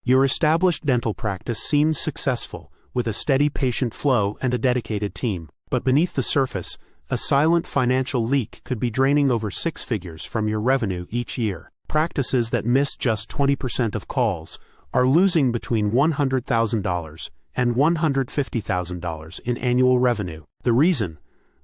Your established dental practice seems successful, with a steady patient flow and a dedicated team. But beneath the surface, a silent financial leak could be draining over six figures from your revenue each year. Practices that miss just 20% of calls are losing between $100,000 and $150,000 in annual revenue. The reason?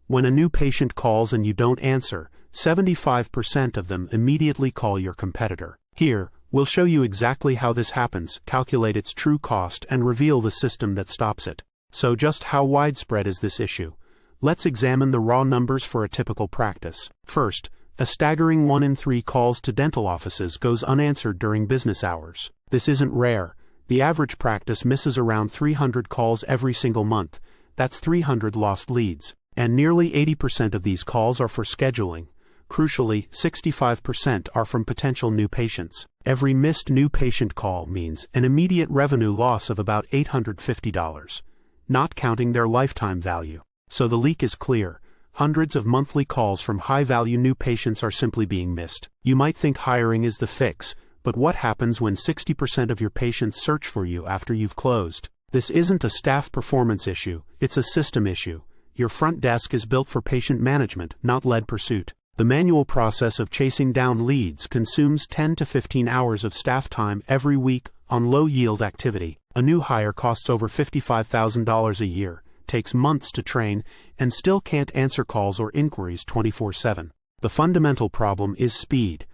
When a new patient calls and you don't answer, 75% of them immediately call your competitor. Here, we'll show you exactly how this happens, calculate its true cost, and reveal the system that stops it. So just how widespread is this issue? Let's examine the raw numbers for a typical practice. First, a staggering 1 in 3 calls to dental offices goes unanswered during business hours. This isn't rare. The average practice misses around 300 calls every single month. That's 300 lost leads. And nearly 80% of these calls are for scheduling. Crucially, 65% are from potential new patients. Every missed new patient call means an immediate revenue loss of about $850, not counting their lifetime value. So the leak is clear. Hundreds of monthly calls from high-value new patients are simply being missed. You might think hiring is the fix, but what happens when 60% of your patients search for you after you've closed? This isn't a staff performance issue, it's a system issue. Your front desk is built for patient management, not lead pursuit. The manual process of chasing down leads consumes 10 to 15 hours of staff time every week on low-yield activity. A new hire costs over $55,000 a year, takes months to train, and still can't answer calls or inquiries 24/7. The fundamental problem is speed.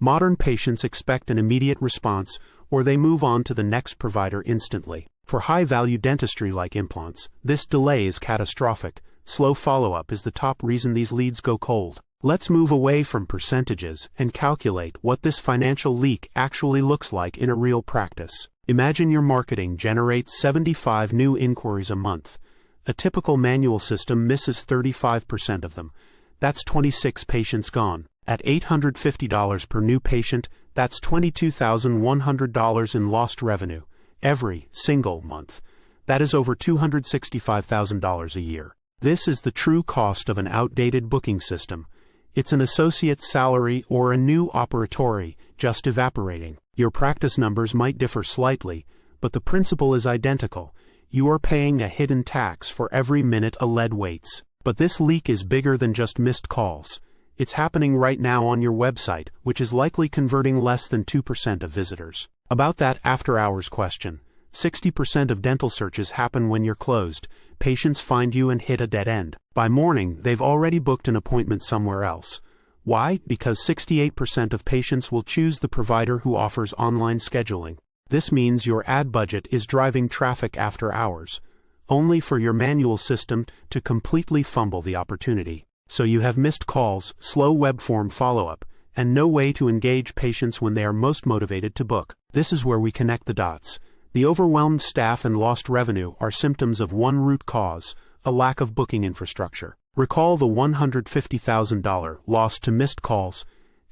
Modern patients expect an immediate response, or they move on to the next provider instantly. For high-value dentistry like implants, this delay is catastrophic. Slow follow-up is the top reason these leads go cold. Let's move away from percentages and calculate what this financial leak actually looks like in a real practice. Imagine your marketing generates 75 new inquiries a month. A typical manual system misses 35% of them. That's 26 patients gone. At $850 per new patient, that's $22,100 in lost revenue every single month. That is over $265,000 a year. This is the true cost of an outdated booking system. It's an associate's salary or a new operatory just evaporating. Your practice numbers might differ slightly, but the principle is identical. You are paying a hidden tax for every minute a lead waits. But this leak is bigger than just missed calls. It's happening right now on your website, which is likely converting less than 2% of visitors. About that after-hours question, 60% of dental searches happen when you're closed. Patients find you and hit a dead end. By morning, they've already booked an appointment somewhere else. Why? Because 68% of patients will choose the provider who offers online scheduling. This means your ad budget is driving traffic after hours, only for your manual system to completely fumble the opportunity. So you have missed calls, slow web form follow-up, and no way to engage patients when they are most motivated to book. This is where we connect the dots. The overwhelmed staff and lost revenue are symptoms of one root cause, a lack of booking infrastructure. Recall the $150,000 loss to missed calls.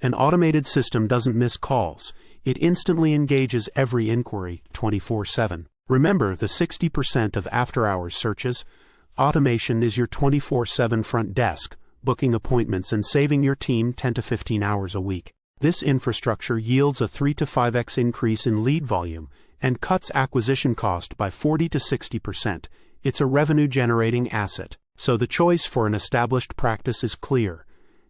An automated system doesn't miss calls. It instantly engages every inquiry 24/7. Remember the 60% of after-hours searches? Automation is your 24/7 front desk, booking appointments and saving your team 10 to 15 hours a week. This infrastructure yields a 3 to 5x increase in lead volume and cuts acquisition cost by 40 to 60%. It's a revenue-generating asset. So the choice for an established practice is clear.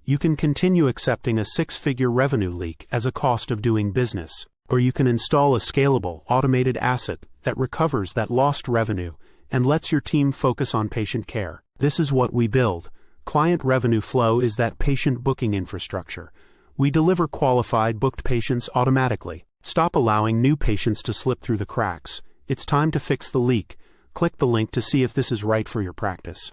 You can continue accepting a six-figure revenue leak as a cost of doing business, or you can install a scalable, automated asset that recovers that lost revenue and lets your team focus on patient care. This is what we build. Client Revenue Flow is that patient booking infrastructure. We deliver qualified booked patients automatically. Stop allowing new patients to slip through the cracks. It's time to fix the leak. Click the link to see if this is right for your practice.